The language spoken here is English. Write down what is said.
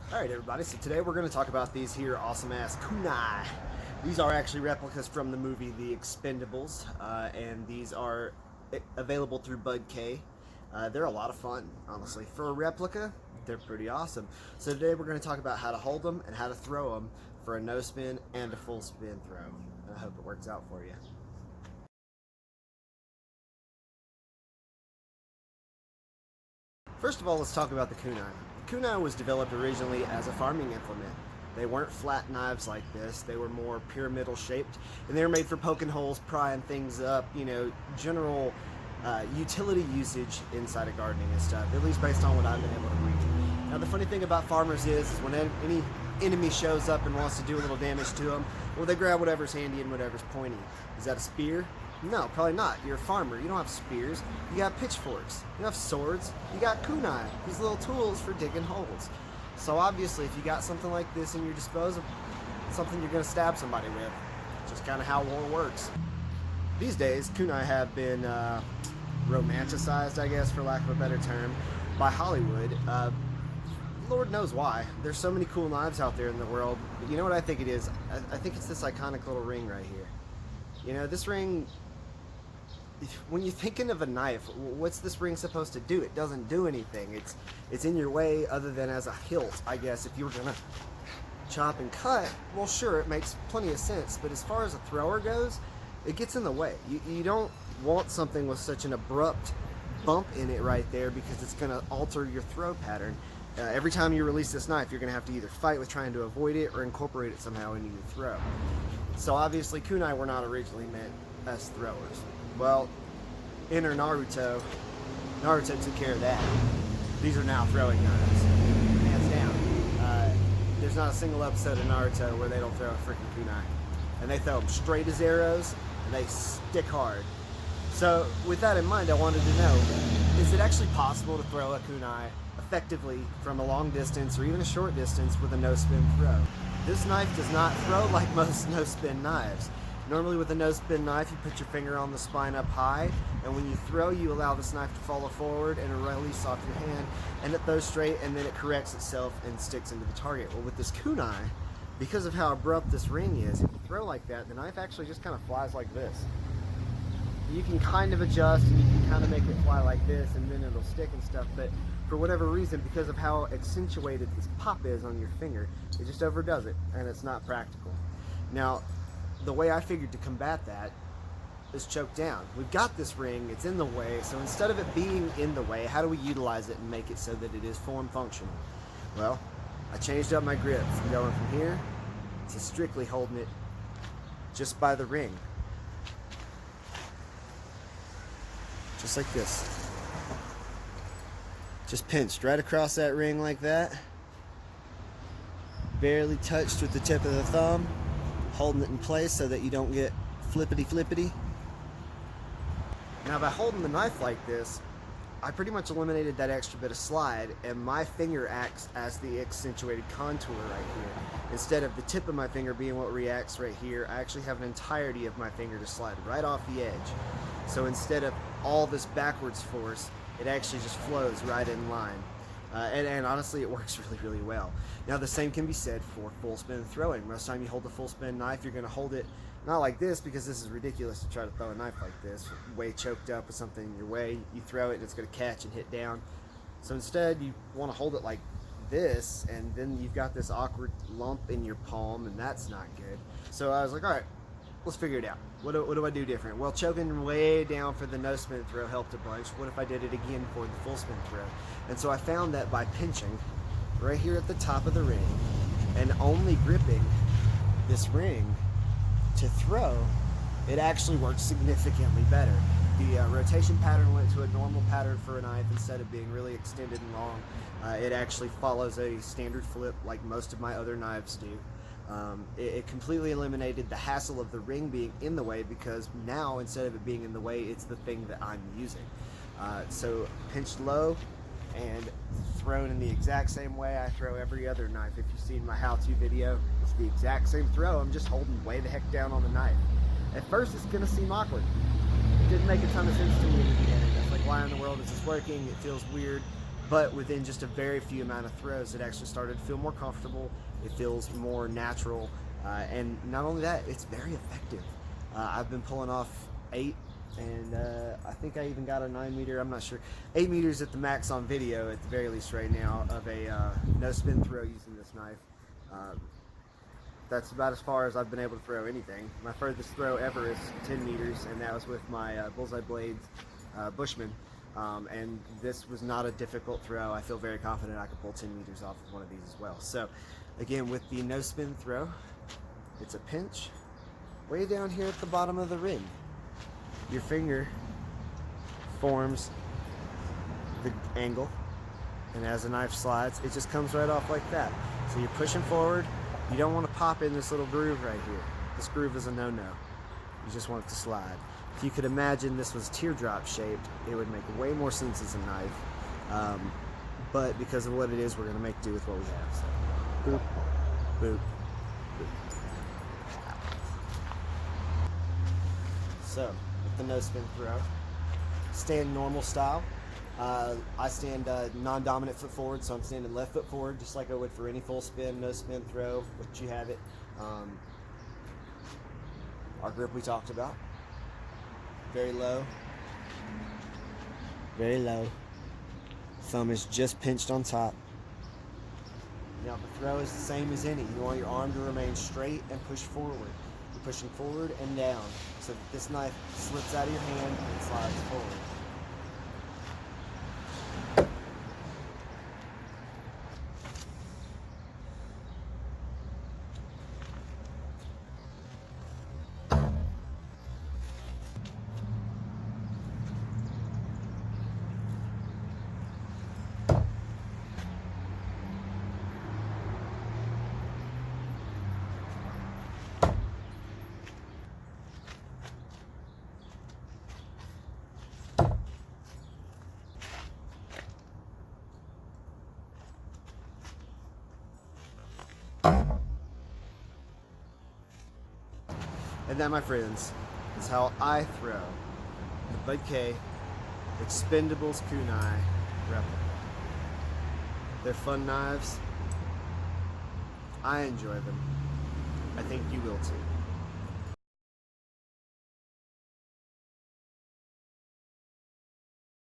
Alright everybody, so today we're going to talk about these here awesome ass kunai. These are actually replicas from the movie The Expendables, and these are available through Bud K. They're a lot of fun, honestly. For a replica, they're pretty awesome. So today we're going to talk about how to hold them and how to throw them for a no spin and a full spin throw. And I hope it works out for you. First of all, let's talk about the kunai. The kunai was developed originally as a farming implement. They weren't flat knives like this. They were more pyramidal shaped, and they were made for poking holes, prying things up, general utility usage inside of gardening and stuff, at least based on what I've been able to read. Now, the funny thing about farmers is when any enemy shows up and wants to do a little damage to them, well, they grab whatever's handy and whatever's pointy. Is that a spear? No, probably not. You're a farmer. You don't have spears. You got pitchforks. You have swords. You got kunai, these little tools for digging holes. So obviously, if you got something like this in your disposal, it's something you're going to stab somebody with. It's just kind of how war works. These days, kunai have been romanticized, I guess, for lack of a better term, by Hollywood. Lord knows why. There's so many cool knives out there in the world. But you know what I think it is? I think it's this iconic little ring right here. You know, this ring, when you're thinking of a knife, what's this ring supposed to do? It doesn't do anything. It's in your way other than as a hilt, I guess. If you were gonna chop and cut, well, sure, it makes plenty of sense. But as far as a thrower goes, it gets in the way. You don't want something with such an abrupt bump in it right there, because it's gonna alter your throw pattern. Every time you release this knife, you're gonna have to either fight with trying to avoid it or incorporate it somehow into your throw. So obviously kunai were not originally meant as throwers. Well, enter Naruto. Naruto took care of that. These are now throwing knives, hands down. There's not a single episode of Naruto where they don't throw a freaking kunai. And they throw them straight as arrows, and they stick hard. So with that in mind, I wanted to know, is it actually possible to throw a kunai effectively from a long distance or even a short distance with a no-spin throw? This knife does not throw like most no-spin knives. Normally with a no-spin knife, you put your finger on the spine up high, and when you throw, you allow this knife to follow forward and release off your hand, and it throws straight, and then it corrects itself and sticks into the target. Well, with this kunai, because of how abrupt this ring is, if you throw like that, the knife actually just kind of flies like this. You can kind of adjust, and you can kind of make it fly like this, and then it'll stick and stuff, but for whatever reason, because of how accentuated this pop is on your finger, it just overdoes it, and it's not practical. Now, the way I figured to combat that is choke down. We've got this ring, it's in the way, so instead of it being in the way, how do we utilize it and make it so that it is form functional? Well, I changed up my grip from going from here to strictly holding it just by the ring. Just like this. Just pinched right across that ring like that. Barely touched with the tip of the thumb, holding it in place so that you don't get flippity. Now by holding the knife like this, I pretty much eliminated that extra bit of slide, and my finger acts as the accentuated contour right here. Instead of the tip of my finger being what reacts right here, I actually have an entirety of my finger to slide right off the edge. So instead of all this backwards force, it actually just flows right in line. And honestly, it works really well. Now the same can be said for full spin throwing. Most time you hold a full spin knife, you're gonna hold it not like this, because this is ridiculous to try to throw a knife like this, way choked up with something in your way. You throw it and it's gonna catch and hit down. So instead you wanna hold it like this, and then you've got this awkward lump in your palm, and that's not good. So I was like, all right, let's figure it out. What do I do different? Well, choking way down for the no-spin throw helped a bunch. What if I did it again for the full spin throw? And so I found that by pinching right here at the top of the ring and only gripping this ring to throw, it actually works significantly better. The rotation pattern went to a normal pattern for a knife instead of being really extended and long. It actually follows a standard flip like most of my other knives do. It completely eliminated the hassle of the ring being in the way, because now instead of it being in the way, it's the thing that I'm using. So pinched low and thrown in the exact same way I throw every other knife. If you've seen my how-to video, it's the exact same throw. I'm just holding way the heck down on the knife. At first it's going to seem awkward. It didn't make a ton of sense to me in the beginning. It's like, why in the world is this working? It feels weird. But within just a very few amount of throws, it actually started to feel more comfortable. It feels more natural, and not only that, it's very effective. I've been pulling off 8, and I think I even got a 9 meter. I'm not sure. 8 meters at the max on video, at the very least right now, of a no spin throw using this knife. That's about as far as I've been able to throw anything. My furthest throw ever is 10 meters, and that was with my Bullseye Blades Bushman. And this was not a difficult throw. I feel very confident I could pull 10 meters off of one of these as well. So again, with the no spin throw, it's a pinch way down here at the bottom of the ring. Your finger forms the angle, and as the knife slides, it just comes right off like that. So you're pushing forward. You don't want to pop in this little groove right here. This groove is a no-no. You just want it to slide. If you could imagine this was teardrop shaped, it would make way more sense as a knife. But because of what it is, we're going to make do with what we have. So, boop, boop, boop. So, with the no spin throw, stand normal style. I stand non-dominant foot forward, so I'm standing left foot forward, just like I would for any full spin, no spin throw, which you have it. Our grip we talked about. Very low. Very low. Thumb is just pinched on top. Now the throw is the same as any. You want your arm to remain straight and push forward. You're pushing forward and down so that this knife slips out of your hand and slides forward. And that, my friends, is how I throw the Bud K Expendables Kunai replica. They're fun knives. I enjoy them. I think you will too.